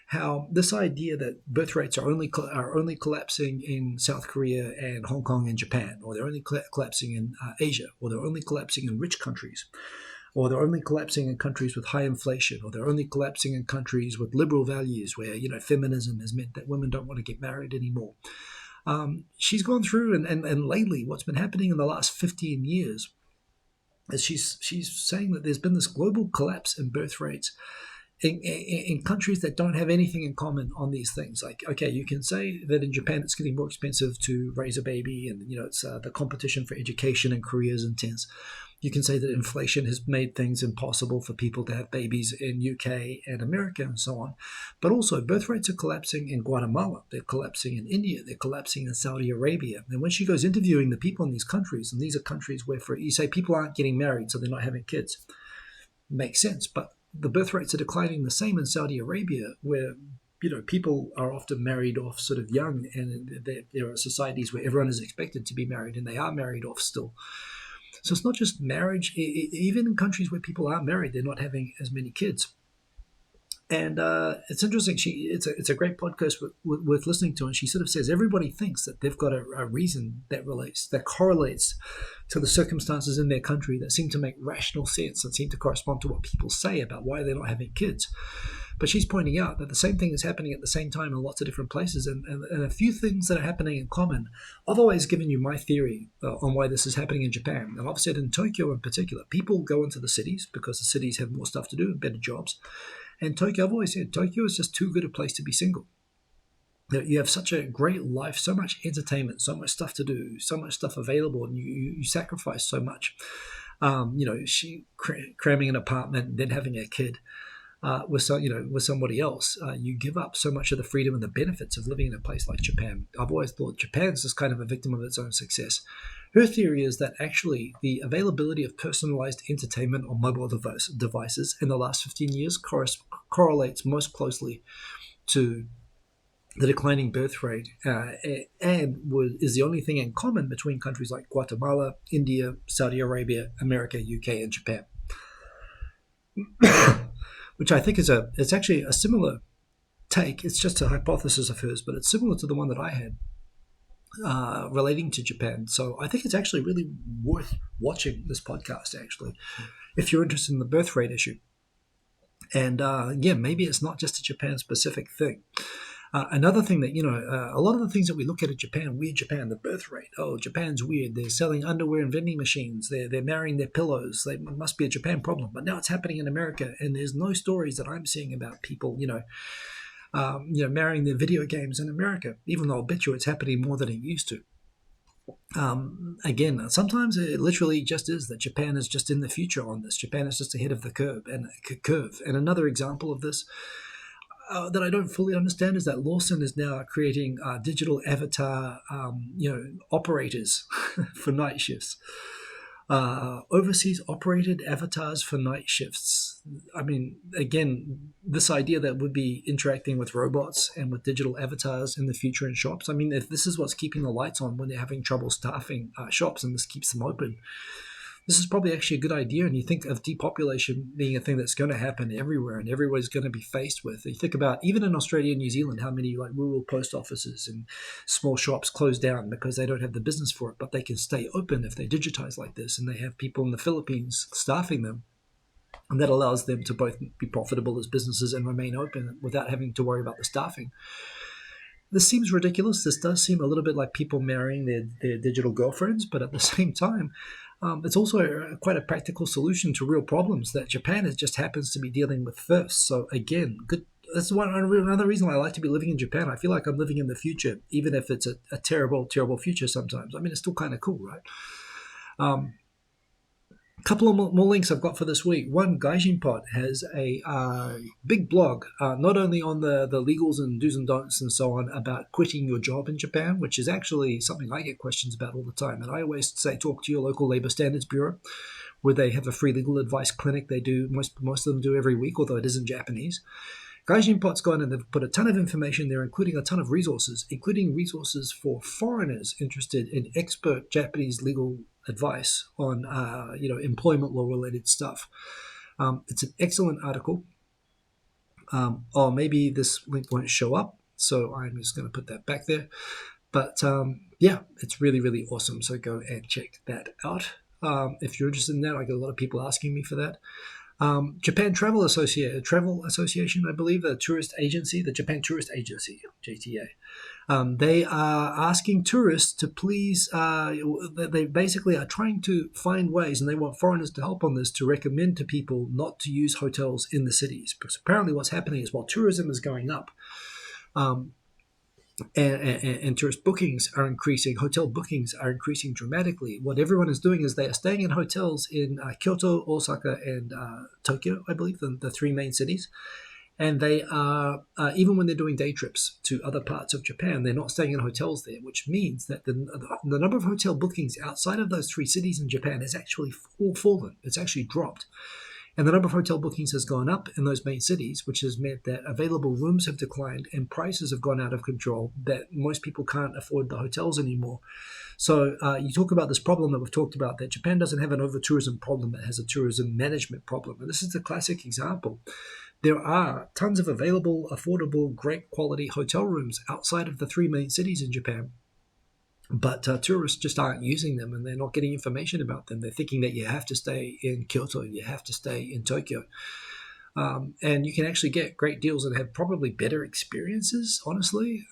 how this idea that birth rates are only collapsing in South Korea and Hong Kong and Japan, or they're only collapsing in Asia, or they're only collapsing in rich countries, or they're only collapsing in countries with high inflation, or they're only collapsing in countries with liberal values where feminism has meant that women don't want to get married anymore. She's gone through and lately what's been happening in the last 15 years is she's saying that there's been this global collapse in birth rates in countries that don't have anything in common on these things. Like, okay, you can say that in Japan it's getting more expensive to raise a baby, and it's the competition for education in Korea is intense. You can say that inflation has made things impossible for people to have babies in UK and America and so on. But also birth rates are collapsing in Guatemala. They're collapsing in India. They're collapsing in Saudi Arabia. And when she goes interviewing the people in these countries, and these are countries where you say people aren't getting married, so they're not having kids. Makes sense. But the birth rates are declining the same in Saudi Arabia, where people are often married off sort of young, and there are societies where everyone is expected to be married, and they are married off still. So it's not just marriage. Even in countries where people are married, they're not having as many kids. And it's interesting. It's a great podcast worth listening to. And she sort of says everybody thinks that they've got a reason that correlates to the circumstances in their country that seem to make rational sense and seem to correspond to what people say about why they're not having kids. But she's pointing out that the same thing is happening at the same time in lots of different places, and a few things that are happening in common. I've always given you my theory on why this is happening in Japan. And I've said in Tokyo in particular, people go into the cities because the cities have more stuff to do and better jobs. And Tokyo, I've always said, Tokyo is just too good a place to be single. You have such a great life, so much entertainment, so much stuff to do, so much stuff available, and you sacrifice so much. She cramming an apartment, then having a kid with somebody else. You give up so much of the freedom and the benefits of living in a place like Japan. I've always thought Japan's just kind of a victim of its own success. Her theory is that actually the availability of personalized entertainment on mobile devices in the last 15 years correlates most closely to the declining birth rate and is the only thing in common between countries like Guatemala, India, Saudi Arabia, America, UK, and Japan. Which I think it's actually a similar take. It's just a hypothesis of hers, but it's similar to the one that I had relating to Japan. So I think it's actually really worth watching this podcast, actually, if you're interested in the birth rate issue. And maybe it's not just a Japan-specific thing. Another thing that, a lot of the things that we look at in Japan, weird Japan, the birth rate. Oh, Japan's weird. They're selling underwear and vending machines. They're marrying their pillows. It must be a Japan problem. But now it's happening in America, and there's no stories that I'm seeing about people, marrying their video games in America, even though I'll bet you it's happening more than it used to. Again, sometimes it literally just is that Japan is just in the future on this. Japan is just ahead of the curve. And another example of this that I don't fully understand is that Lawson is now creating digital avatar, operators for night shifts. Overseas operated avatars for night shifts. I mean, again, this idea that we'd be interacting with robots and with digital avatars in the future in shops. I mean, if this is what's keeping the lights on when they're having trouble staffing shops and this keeps them open, this is probably actually a good idea. And you think of depopulation being a thing that's going to happen everywhere and everybody's going to be faced with. You think about, even in Australia and New Zealand, how many rural post offices and small shops close down because they don't have the business for it, but they can stay open if they digitize like this, and they have people in the Philippines staffing them. And that allows them to both be profitable as businesses and remain open without having to worry about the staffing. This seems ridiculous. This does seem a little bit like people marrying their digital girlfriends, but at the same time, it's also quite a practical solution to real problems that Japan just happens to be dealing with first. So again, good. That's another reason why I like to be living in Japan. I feel like I'm living in the future, even if it's a terrible, terrible future sometimes. I mean, it's still kind of cool, right? Couple of more links I've got for this week. One, Gaijinpot has a big blog, not only on the legals and do's and don'ts and so on about quitting your job in Japan, which is actually something I get questions about all the time. And I always say, talk to your local labor standards bureau, where they have a free legal advice clinic. They do, most of them do every week, although it is in Japanese. Gaijinpot's gone and they've put a ton of information there, including a ton of resources, including resources for foreigners interested in expert Japanese legal advice on, employment law related stuff. It's an excellent article. Maybe this link won't show up, so I'm just going to put that back there. But it's really, really awesome. So go and check that out. If you're interested in that, I get a lot of people asking me for that. Japan Travel Association, I believe, the Japan Tourist Agency, JTA. They are asking tourists to please, they basically are trying to find ways, and they want foreigners to help on this, to recommend to people not to use hotels in the cities. Because apparently what's happening is while tourism is going up, and tourist bookings are increasing, hotel bookings are increasing dramatically. What everyone is doing is they are staying in hotels in Kyoto, Osaka, and Tokyo, I believe, the three main cities. And they are, even when they're doing day trips to other parts of Japan, they're not staying in hotels there, which means that the number of hotel bookings outside of those three cities in Japan has actually fallen. It's actually dropped. And the number of hotel bookings has gone up in those main cities, which has meant that available rooms have declined and prices have gone out of control, that most people can't afford the hotels anymore. So you talk about this problem that we've talked about, that Japan doesn't have an over-tourism problem, it has a tourism management problem. And this is the classic example. there are tons of available, affordable, great quality hotel rooms outside of the 3 main cities in Japan. But tourists just aren't using them, and they're not getting information about them. They're thinking that you have to stay in Kyoto, you have to stay in Tokyo. And you can actually get great deals and have probably better experiences, honestly,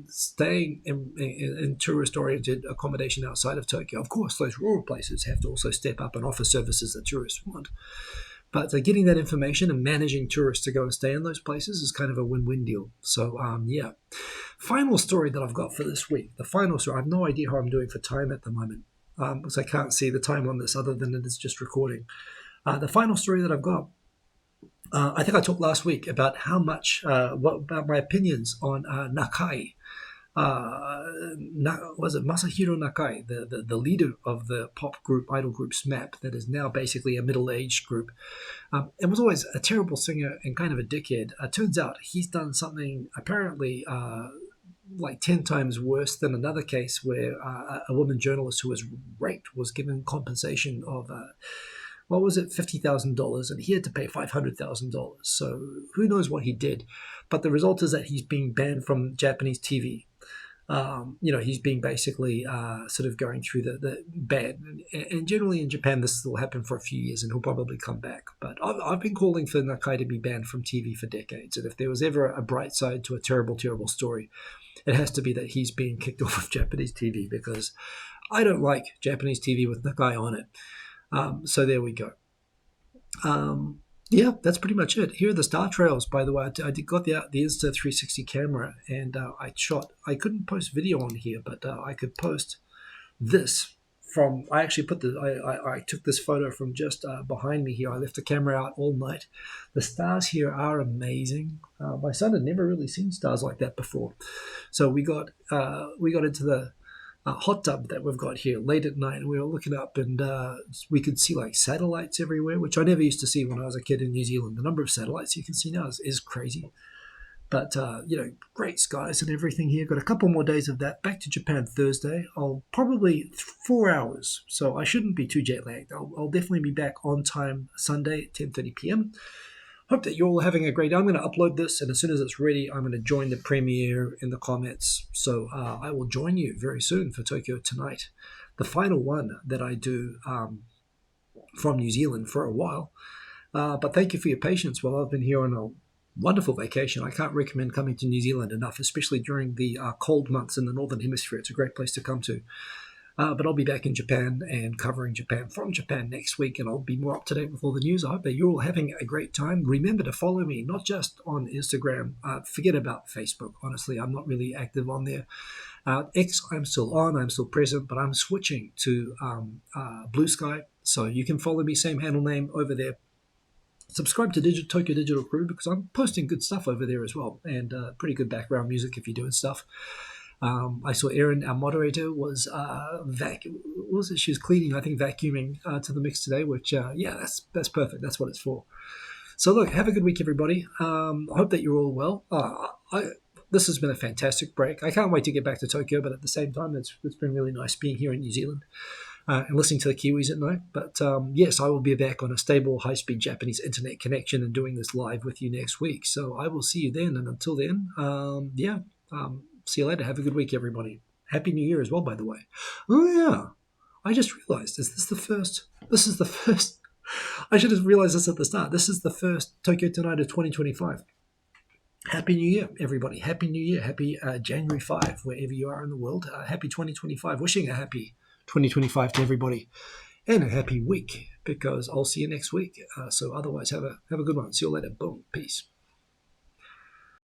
staying in tourist-oriented accommodation outside of Tokyo. Of course, those rural places have to also step up and offer services that tourists want. But getting that information and managing tourists to go and stay in those places is kind of a win-win deal. So, yeah. Final story that I've got for this week. The final story. I have no idea how I'm doing for time at the moment, because I can't see the time on this other than it is just recording. The final story that I've got, I think I talked last week about how much, about my opinions on Nakai. Was it Masahiro Nakai, the leader of the pop group, idol group SMAP, that is now basically a middle-aged group. It was always a terrible singer and kind of a dickhead. Turns out he's done something apparently like 10 times worse than another case where a woman journalist who was raped was given compensation of what was it, $50,000, and he had to pay $500,000. So who knows what he did? But the result is that he's being banned from Japanese TV. He's being basically sort of going through the ban. And generally in Japan, this will happen for a few years, and he'll probably come back. But I've been calling for Nakai to be banned from TV for decades. And if there was ever a bright side to a terrible, terrible story, it has to be that he's being kicked off of Japanese TV, because I don't like Japanese TV with Nakai on it. So there we go. Yeah, that's pretty much it. Here are the star trails, by the way. I got the Insta360 camera, and I couldn't post video on here, but I could post this from. I actually I took this photo from just behind me here. I left the camera out all night. The stars here are amazing. My son had never really seen stars like that before, so we got into the hot tub that we've got here late at night, and we were looking up, and we could see like satellites everywhere, which I never used to see when I was a kid in New Zealand. The number of satellites you can see now is crazy. But great skies and everything here. Got a couple more days of that. Back to Japan Thursday. I'll probably 4 hours, so I shouldn't be too jet lagged. I'll definitely be back on time Sunday at 10:30 p.m. Hope that you're all having a great day. I'm going to upload this, and as soon as it's ready, I'm going to join the premiere in the comments. So I will join you very soon for Tokyo Tonight, the final one that I do from New Zealand for a while. But thank you for your patience while I've been here on a wonderful vacation. I can't recommend coming to New Zealand enough, especially during the cold months in the Northern Hemisphere. It's a great place to come to. But I'll be back in Japan and covering Japan from Japan next week, and I'll be more up to date with all the news. I hope that you're all having a great time. Remember to follow me, not just on Instagram. Forget about Facebook. Honestly, I'm not really active on there. X, I'm still on. I'm still present, but I'm switching to Blue Sky. So you can follow me, same handle name over there. Subscribe to Tokyo Digital Crew, because I'm posting good stuff over there as well, and pretty good background music if you're doing stuff. I saw Erin, our moderator, was she was cleaning, I think vacuuming to the mix today, which, that's perfect. That's what it's for. So look, have a good week, everybody. I hope that you're all well. This has been a fantastic break. I can't wait to get back to Tokyo, but at the same time, it's been really nice being here in New Zealand and listening to the Kiwis at night. But yes, I will be back on a stable, high-speed Japanese internet connection and doing this live with you next week. So I will see you then. And until then, see you later. Have a good week, everybody. Happy New Year as well, by the way. Oh, yeah. I just realized, this is the first. I should have realized this at the start. This is the first Tokyo Tonight of 2025. Happy New Year, everybody. Happy New Year. Happy January 5, wherever you are in the world. Happy 2025. Wishing a happy 2025 to everybody. And a happy week, because I'll see you next week. So otherwise, have a good one. See you later. Boom. Peace.